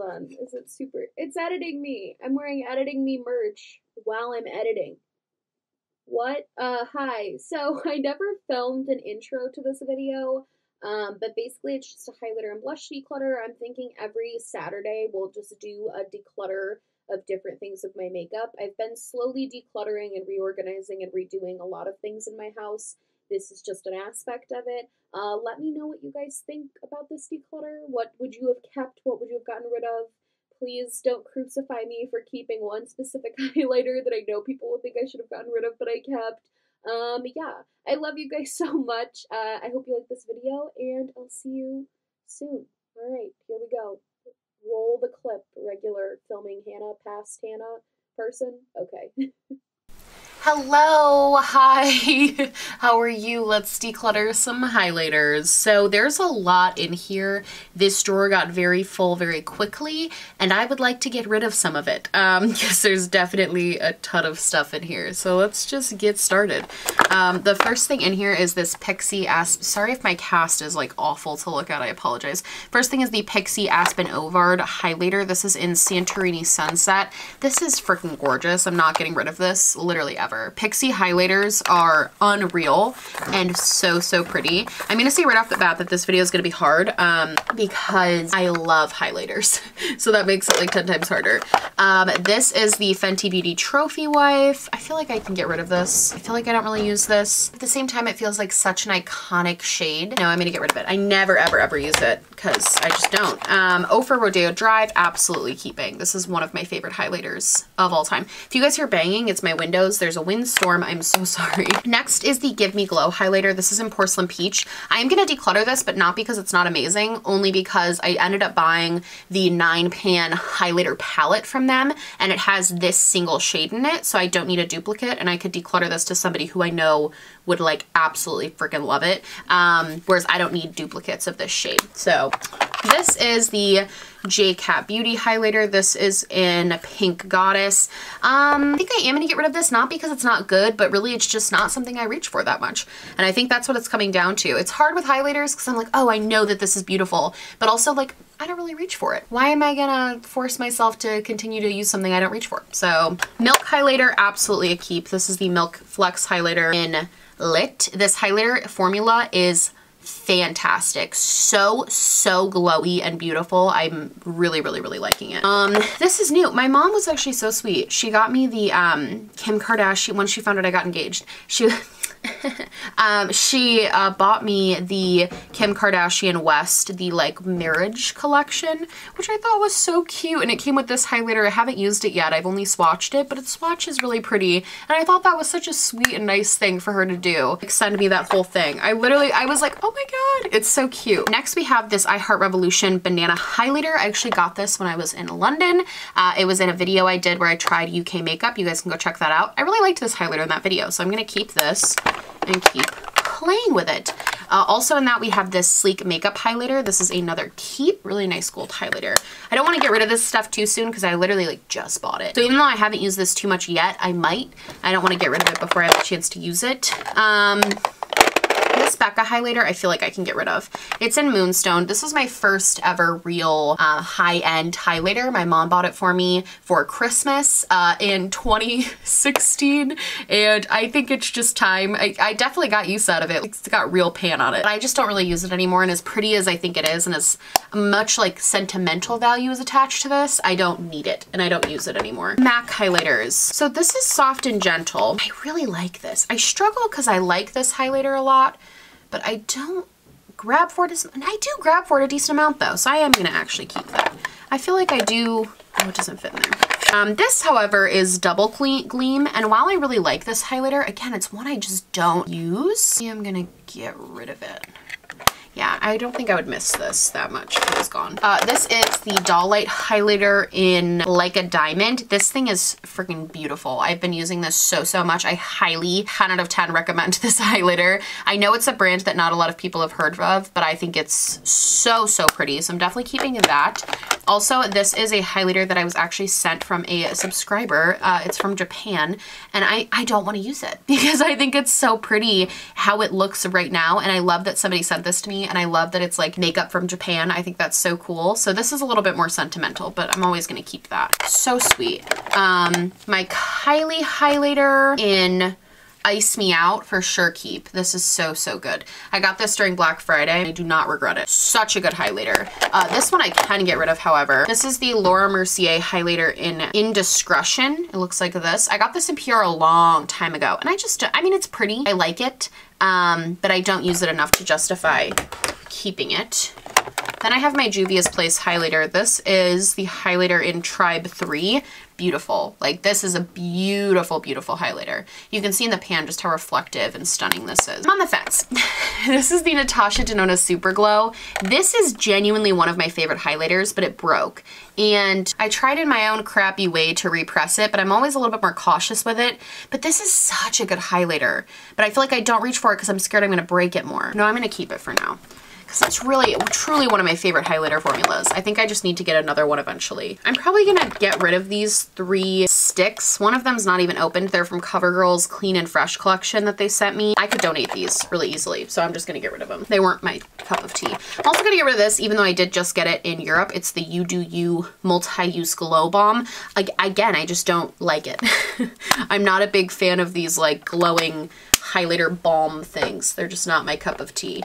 on. Is it super? It's editing me. I'm wearing editing me merch while I'm editing. What? Hi. So I never filmed an intro to this video, but basically it's just a highlighter and blush declutter. I'm thinking every Saturday we'll just do a declutter of different things of my makeup. I've been slowly decluttering and reorganizing and redoing a lot of things in my house. This is just an aspect of it. Let me know what you guys think about this declutter. What would you have kept? What would you have gotten rid of? Please don't crucify me for keeping one specific highlighter that I know people will think I should have gotten rid of, but I kept. Yeah, I love you guys so much. I hope you like this video, and I'll see you soon. All right, here we go. Roll the clip. Regular filming Hannah, past Hannah person. Okay. Hello, hi, how are you? Let's declutter some highlighters. So there's a lot in here. This drawer got very full very quickly, and I would like to get rid of some of it because there's definitely a ton of stuff in here. So let's just get started. The first thing in here is this Pixie Aspen. Sorry if my cast is like awful to look at, I apologize. First thing is the Pixie Aspen Ovard highlighter. This is in Santorini Sunset. This is freaking gorgeous. I'm not getting rid of this literally ever. Pixie highlighters are unreal and so pretty. I'm gonna say right off the bat that this video is gonna be hard because I love highlighters. So that makes it like 10 times harder. This is the Fenty Beauty Trophy Wife. I feel like I can get rid of this. I feel like I don't really use this. At the same time, it feels like such an iconic shade. No, I'm gonna get rid of it. I never ever use it because I just don't. Ophir Rodeo Drive, absolutely keeping. This is one of my favorite highlighters of all time. If you guys hear banging, it's my windows. There's a windstorm. I'm so sorry. Next is the Give Me Glow highlighter. This is in Porcelain Peach. I am going to declutter this, but not because it's not amazing, only because I ended up buying the 9-pan highlighter palette from them, and it has this single shade in it, so I don't need a duplicate, and I could declutter this to somebody who I know would like absolutely freaking love it, whereas I don't need duplicates of this shade. So this is the J-Cat Beauty highlighter. This is in Pink Goddess. I think I am gonna get rid of this, not because it's not good, but really it's just not something I reach for that much. And I think that's what it's coming down to. It's hard with highlighters because I'm like, oh, I know that this is beautiful, but also like, I don't really reach for it. Why am I gonna force myself to continue to use something I don't reach for? So Milk highlighter, absolutely a keep. This is the Milk Flex highlighter in Lit. This highlighter formula is fantastic. So glowy and beautiful. I'm really liking it. This is new. My mom was actually so sweet. She got me the Kim Kardashian, when she found out I got engaged, she bought me the Kim Kardashian West, the like marriage collection, which I thought was so cute, and it came with this highlighter. I haven't used it yet. I've only swatched it, but its swatch is really pretty, and I thought that was such a sweet and nice thing for her to do. Like, send me that whole thing. I was like, oh my god, it's so cute. Next we have this I Heart Revolution Banana highlighter. I actually got this when I was in London. It was in a video I did where I tried UK makeup. You guys can go check that out. I really liked this highlighter in that video, so I'm gonna keep this and keep playing with it. Also in that we have this Sleek Makeup highlighter. This is another keep, really nice gold highlighter. I don't want to get rid of this stuff too soon because I literally like just bought it. So even though I haven't used this too much yet, I might. I don't want to get rid of it before I have a chance to use it. This Becca highlighter I feel like I can get rid of. It's in Moonstone. This was my first ever real high-end highlighter. My mom bought it for me for Christmas in 2016, and I think it's just time. I definitely got use out of it. It's got real pan on it. But I just don't really use it anymore, and as pretty as I think it is, and as much like sentimental value is attached to this, I don't need it, and I don't use it anymore. MAC highlighters. So this is Soft and Gentle. I really like this. I struggle because I like this highlighter a lot, but I don't grab for it, and I do grab for it a decent amount though, so I am gonna actually keep that. I feel like I do, oh, it doesn't fit in there. This, however, is Double Gleam, and while I really like this highlighter, again, it's one I just don't use. I'm gonna get rid of it. Yeah, I don't think I would miss this that much if it was gone. This is the Doll Light highlighter in Like a Diamond. This thing is freaking beautiful. I've been using this so much. I highly, 10 out of 10 recommend this highlighter. I know it's a brand that not a lot of people have heard of, but I think it's so pretty, so I'm definitely keeping that. Also, this is a highlighter that I was actually sent from a subscriber. It's from Japan, and I don't want to use it because I think it's so pretty how it looks right now, and I love that somebody sent this to me. and I love that it's like makeup from Japan. I think that's so cool. So this is a little bit more sentimental, but I'm always gonna keep that. So sweet. My Kylie highlighter in Ice Me Out, for sure keep. This is so, so good. I got this during Black Friday. I do not regret it. Such a good highlighter. This one I can get rid of, however. This is the Laura Mercier highlighter in Indiscretion. It looks like this. I got this in PR a long time ago, and I mean, it's pretty. I like it, but I don't use it enough to justify keeping it. Then I have my Juvia's Place highlighter. This is the highlighter in Tribe 3. Beautiful. Like, this is a beautiful, beautiful highlighter. You can see in the pan just how reflective and stunning this is. I'm on the fence. This is the Natasha Denona Super Glow. This is genuinely one of my favorite highlighters, but it broke. And I tried in my own crappy way to repress it, but I'm always a little bit more cautious with it. But this is such a good highlighter. But I feel like I don't reach for it because I'm scared I'm going to break it more. No, I'm going to keep it for now, because it's really, truly one of my favorite highlighter formulas. I think I just need to get another one eventually. I'm probably gonna get rid of these 3 sticks. One of them's not even opened. They're from CoverGirl's Clean and Fresh collection that they sent me. I could donate these really easily, so I'm just gonna get rid of them. They weren't my cup of tea. I'm also gonna get rid of this, even though I did just get it in Europe. It's the You Do You Multi-Use Glow Balm. Again, I just don't like it. I'm not a big fan of these like glowing highlighter balm things. They're just not my cup of tea.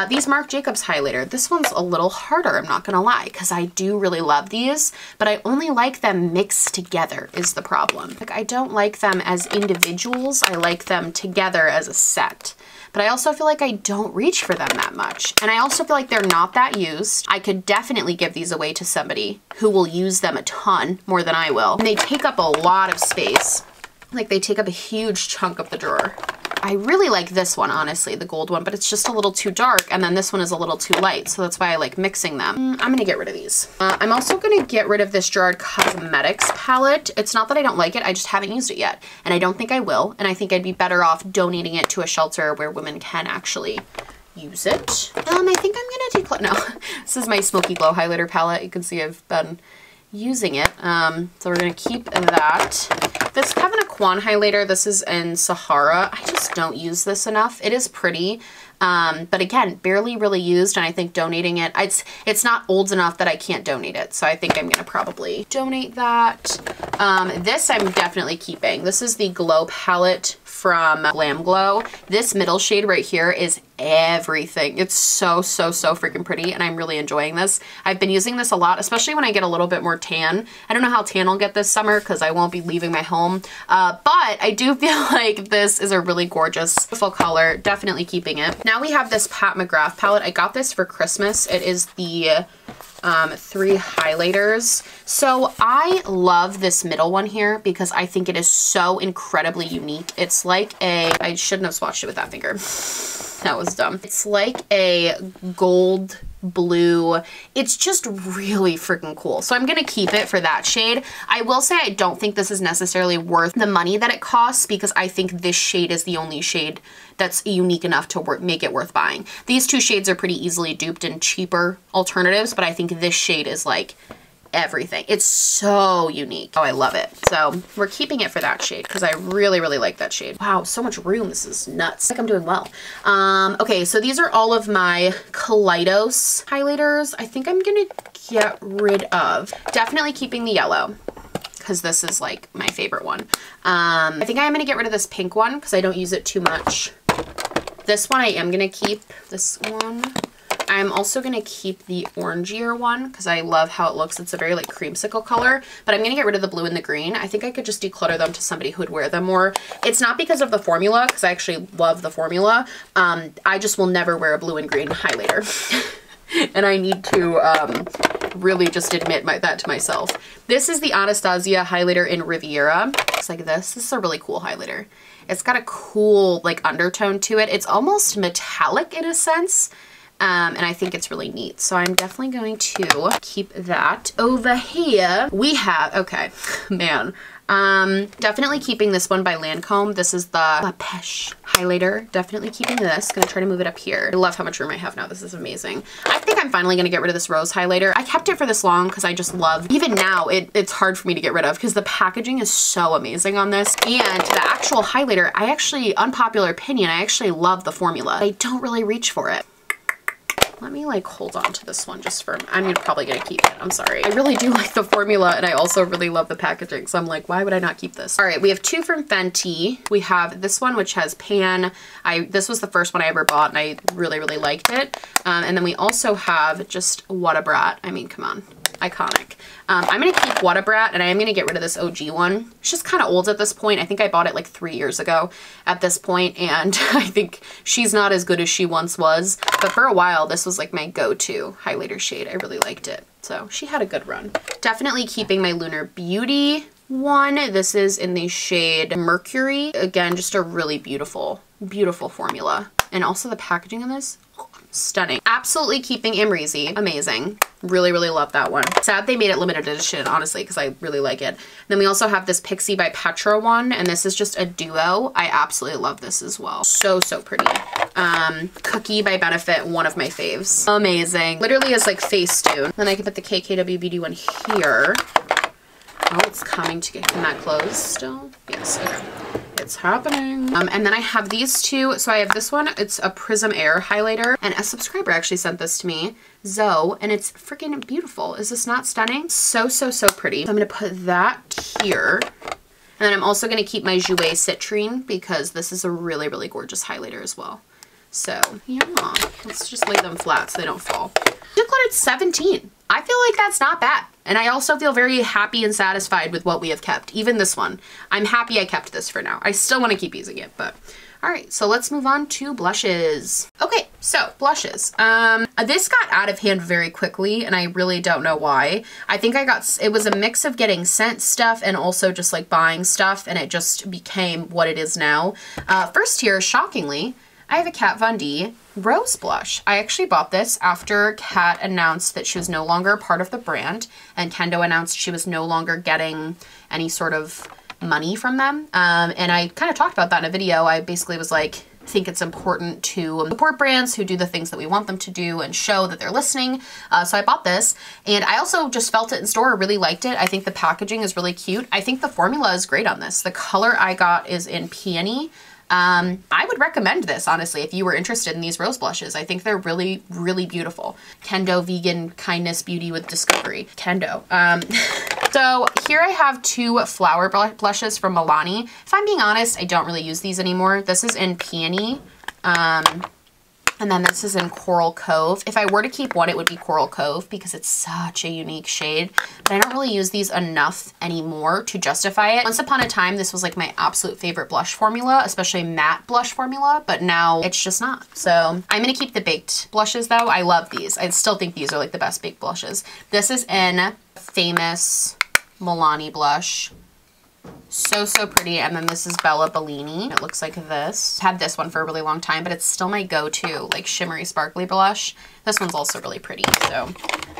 These Marc Jacobs highlighter, this one's a little harder, I'm not gonna lie, because I do really love these, but I only like them mixed together is the problem. Like, I don't like them as individuals, I like them together as a set. But I also feel like I don't reach for them that much. And I also feel like they're not that used. I could definitely give these away to somebody who will use them a ton more than I will. And they take up a lot of space. Like, they take up a huge chunk of the drawer. I really like this one, honestly, the gold one, but it's just a little too dark, and then this one is a little too light, so that's why I like mixing them. I'm gonna get rid of these. I'm also gonna get rid of this Gerard Cosmetics palette. It's not that I don't like it, I just haven't used it yet, and I don't think I will, and I think I'd be better off donating it to a shelter where women can actually use it. I think I'm gonna declutter. No, this is my Smokey Glow highlighter palette. You can see I've been using it, so we're gonna keep that. This Kevin Aquan highlighter, this is in Sahara. I just don't use this enough. It is pretty, but again, barely really used, and I think donating it, it's not old enough that I can't donate it, so I think I'm gonna probably donate that. This I'm definitely keeping. This is the Glow palette from Glam Glow. This middle shade right here is everything. It's so, so, so freaking pretty, and I'm really enjoying this. I've been using this a lot, especially when I get a little bit more tan. I don't know how tan I'll get this summer because I won't be leaving my home, but I do feel like this is a really gorgeous, beautiful color. Definitely keeping it. Now we have this Pat McGrath palette. I got this for Christmas. It is the 3 highlighters. So I love this middle one here because I think it is so incredibly unique. It's like I shouldn't have swatched it with that finger. That was dumb. It's like a gold blue. It's just really freaking cool. So I'm gonna keep it for that shade. I will say I don't think this is necessarily worth the money that it costs because I think this shade is the only shade that's unique enough to make it worth buying. These 2 shades are pretty easily duped in cheaper alternatives, but I think this shade is like everything. It's so unique. Oh, I love it. So we're keeping it for that shade because I really, really like that shade. Wow, so much room. This is nuts. Like I'm doing well. Okay, so these are all of my Kaleidos highlighters. I think I'm gonna get rid of. Definitely keeping the yellow because this is like my favorite one. I think I'm gonna get rid of this pink one because I don't use it too much. This one I am gonna keep. This one. I'm also gonna keep the orangier one because I love how it looks. It's a very like creamsicle color, but I'm gonna get rid of the blue and the green. I think I could just declutter them to somebody who would wear them more. It's not because of the formula, because I actually love the formula. I just will never wear a blue and green highlighter. And I need to really just admit that to myself. This is the Anastasia highlighter in Riviera. Looks like this. This is a really cool highlighter. It's got a cool like undertone to it. It's almost metallic in a sense. And I think it's really neat. So I'm definitely going to keep that. Over here, we have, okay, man. Definitely keeping this one by Lancome. This is the La Pêche highlighter. Definitely keeping this. Gonna try to move it up here. I love how much room I have now. This is amazing. I think I'm finally gonna get rid of this rose highlighter. I kept it for this long because I just love, even now, it's hard for me to get rid of because the packaging is so amazing on this. And the actual highlighter, I actually, unpopular opinion, I actually love the formula. I don't really reach for it. Let me like hold on to this one just for, I'm probably gonna keep it. I'm sorry. I really do like the formula and I also really love the packaging. So I'm like, why would I not keep this? All right, we have two from Fenty. We have this one, which has Pan. This was the first one I ever bought and I really, really liked it. And then we also have just What a Brat. I mean, come on. Iconic. I'm going to keep What a Brat and I am going to get rid of this OG one. It's just kind of old at this point. I think I bought it like 3 years ago at this point, and I think she's not as good as she once was. But for a while, this was like my go-to highlighter shade. I really liked it. So she had a good run. Definitely keeping my Lunar Beauty one. This is in the shade Mercury. Again, just a really beautiful, beautiful formula. And also the packaging on this, stunning. Absolutely keeping Amrezy. Amazing. Really, really love that one. Sad they made it limited edition, honestly, because I really like it. Then we also have this Pixie by Petra one, and this is just a duo. I absolutely love this as well. So, so pretty. Cookie by Benefit, one of my faves. Amazing. Literally is like Facetune. Then I can put the KKW Beauty one here. Oh, it's coming to get, can that close still? Yes, okay. It's happening. And then I have these two. So I have this one. It's a Prism Air highlighter. And a subscriber actually sent this to me, Zoe, and it's freaking beautiful. Is this not stunning? So, so, so pretty. So I'm going to put that here. And then I'm also going to keep my Jouer Citrine because this is a really, really gorgeous highlighter as well. So yeah, let's just lay them flat so they don't fall. Decluttered 17. I feel like that's not bad. And I also feel very happy and satisfied with what we have kept. Even this one. I'm happy I kept this for now. I still want to keep using it, but all right, so let's move on to blushes. Okay, so blushes. This got out of hand very quickly and I really don't know why. I think it was a mix of getting sent stuff and also just like buying stuff, and it just became what it is now. First here, shockingly, I have a Kat Von D Rose Blush. I actually bought this after Kat announced that she was no longer a part of the brand, and Kendo announced she was no longer getting any sort of money from them. And I kind of talked about that in a video. I basically was like, I think it's important to support brands who do the things that we want them to do and show that they're listening. So I bought this, and I also just felt it in store, really liked it. I think the packaging is really cute. I think the formula is great on this. The color I got is in Peony. I would recommend this, honestly, if you were interested in these rose blushes. I think they're really, really beautiful. Kendo Vegan Kindness Beauty with Discovery. Kendo. So here I have two flower blushes from Milani. If I'm being honest, I don't really use these anymore. This is in Peony. And then this is in Coral Cove. If I were to keep one, it would be Coral Cove because it's such a unique shade. But I don't really use these enough anymore to justify it. Once upon a time, this was like my absolute favorite blush formula, especially matte blush formula, but now it's just not. So I'm gonna keep the baked blushes though. I love these. I still think these are like the best baked blushes. This is in Famous Milani blush. So, so pretty. And then this is Bella Bellini. It looks like this. I've had this one for a really long time, but it's still my go-to, like shimmery sparkly blush. This one's also really pretty, so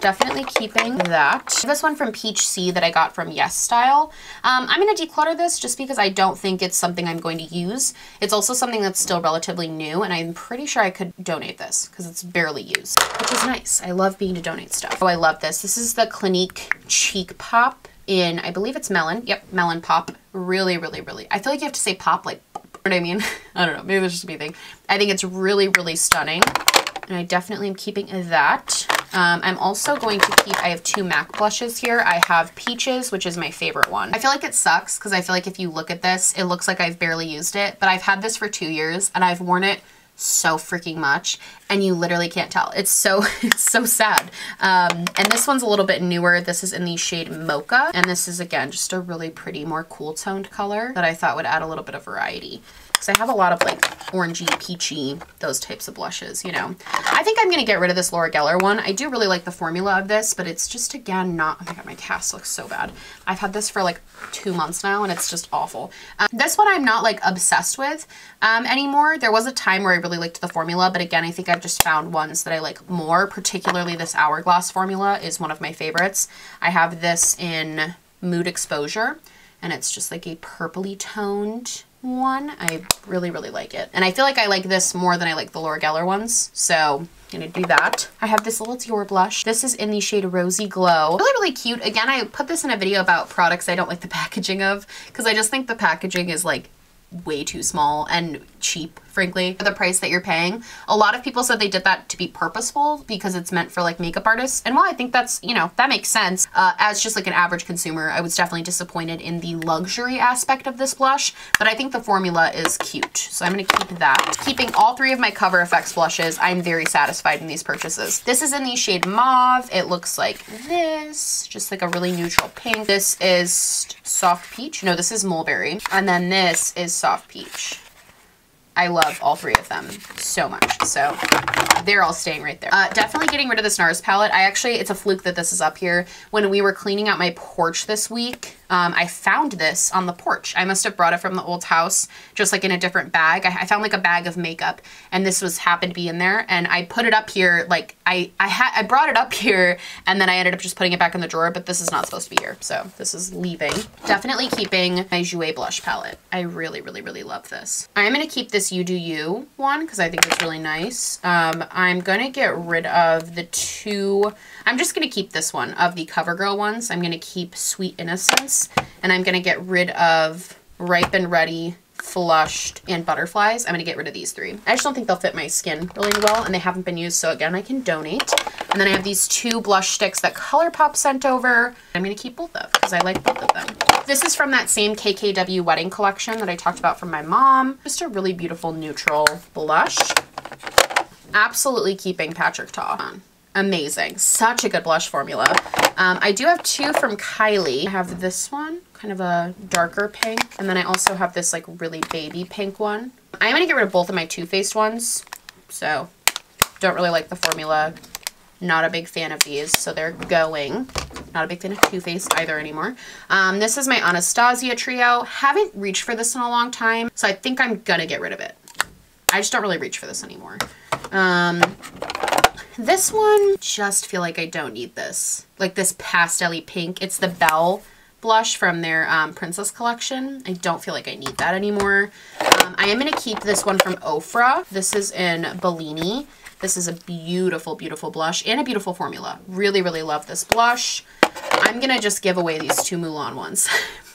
definitely keeping that. This one from Peach Sea that I got from Yes Style. I'm going to declutter this just because I don't think it's something I'm going to use. It's also something that's still relatively new, and I'm pretty sure I could donate this because it's barely used, which is nice. I love being to donate stuff. Oh, I love this. This is the Clinique Cheek Pop in, I believe it's melon. Yep, melon pop. Really, really, really. I feel like you have to say pop, like, you know what I mean? I don't know. Maybe it's just a me thing. I think it's really, really stunning. And I definitely am keeping that. I'm also going to keep, I have two MAC blushes here. I have Peaches, which is my favorite one. I feel like it sucks because I feel like if you look at this, it looks like I've barely used it, but I've had this for 2 years and I've worn it so freaking much and you literally can't tell. It's so sad. And this one's a little bit newer. This is in the shade Mocha, and this is again just a really pretty, more cool toned color that I thought would add a little bit of variety. because I have a lot of like orangey, peachy, those types of blushes, you know. I think I'm going to get rid of this Laura Geller one. I do really like the formula of this, but it's just, again, not, oh my god, my cast looks so bad. I've had this for like 2 months now and it's just awful. This one I'm not like obsessed with anymore. There was a time where I really liked the formula, but again, I think I've just found ones that I like more, particularly this Hourglass formula is one of my favorites. I have this in Mood Exposure, and it's just like a purpley toned one. I really, really like it. And I feel like I like this more than I like the Laura Geller ones. So I'm gonna do that. I have this little Dior blush. This is in the shade Rosy Glow. Really, really cute. Again, I put this in a video about products I don't like the packaging of, because I just think the packaging is like way too small and cheap frankly, for the price that you're paying. A lot of people said they did that to be purposeful because it's meant for like makeup artists. And while I think that's, you know, that makes sense, as just like an average consumer, I was definitely disappointed in the luxury aspect of this blush, but I think the formula is cute. So I'm gonna keep that. Keeping all 3 of my Cover FX blushes, I'm very satisfied in these purchases. This is in the shade Mauve. It looks like this, just like a really neutral pink. This is Soft Peach. No, this is Mulberry. And then this is Soft Peach. I love all 3 of them so much. So they're all staying right there. Definitely getting rid of this NARS palette. It's a fluke that this is up here. When we were cleaning out my porch this week, I found this on the porch. I must have brought it from the old house, just like in a different bag. I found like a bag of makeup and this happened to be in there, and I put it up here. Like I brought it up here and then I ended up just putting it back in the drawer, but this is not supposed to be here. So this is leaving. Definitely keeping my Jouer blush palette. I really, really, really love this. I'm gonna keep this You Do You one because I think it's really nice. I'm gonna get rid of the 2. I'm just gonna keep this one of the CoverGirl ones. I'm gonna keep Sweet Innocence, and I'm gonna get rid of Ripe and Ready, Flushed, and Butterflies. I'm gonna get rid of these 3. I just don't think they'll fit my skin really well, and they haven't been used, so again, I can donate. And then I have these 2 blush sticks that ColourPop sent over. I'm gonna keep both of because I like both of them. This is from that same KKW wedding collection that I talked about from my mom. Just a really beautiful neutral blush. Absolutely keeping Patrick Ta on. Amazing. Such a good blush formula. I do have 2 from Kylie. I have this one, kind of a darker pink. And then I also have this like really baby pink one. I'm going to get rid of both of my Too Faced ones. So don't really like the formula. Not a big fan of these. So they're going. Not a big fan of Too Faced either anymore. This is my Anastasia trio. Haven't reached for this in a long time. So I think I'm going to get rid of it. I just don't really reach for this anymore. This one, just feel like I don't need this. Like this pastel-y pink. It's the Belle blush from their Princess collection. I don't feel like I need that anymore. I am going to keep this one from Ofra. This is in Bellini. This is a beautiful, beautiful blush and a beautiful formula. Really, really love this blush. I'm going to just give away these 2 Mulan ones.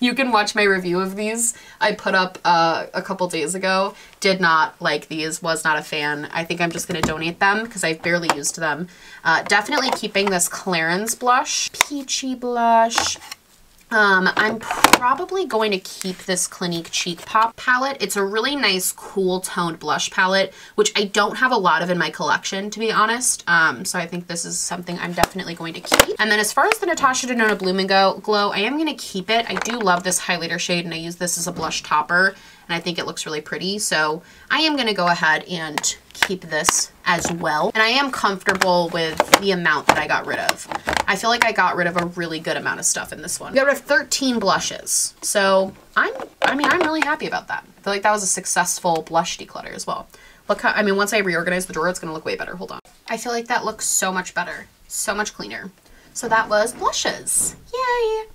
You can watch my review of these. I put up a couple days ago. Did not like these, was not a fan. I think I'm just going to donate them because I've barely used them. Definitely keeping this Clarins blush. Peachy blush. I'm probably going to keep this Clinique Cheek Pop palette. It's a really nice, cool toned blush palette, which I don't have a lot of in my collection, to be honest. So I think this is something I'm definitely going to keep. And then as far as the Natasha Denona Bloom and Glow, I am going to keep it. I do love this highlighter shade, and I use this as a blush topper, and I think it looks really pretty. So I am going to go ahead and keep this as well. And I am comfortable with the amount that I got rid of. I feel like I got rid of a really good amount of stuff in this one. I got rid of 13 blushes. So I'm really happy about that. I feel like that was a successful blush declutter as well. Look how, once I reorganize the drawer, it's gonna look way better. Hold on. I feel like that looks so much better, so much cleaner. So that was blushes. Yay!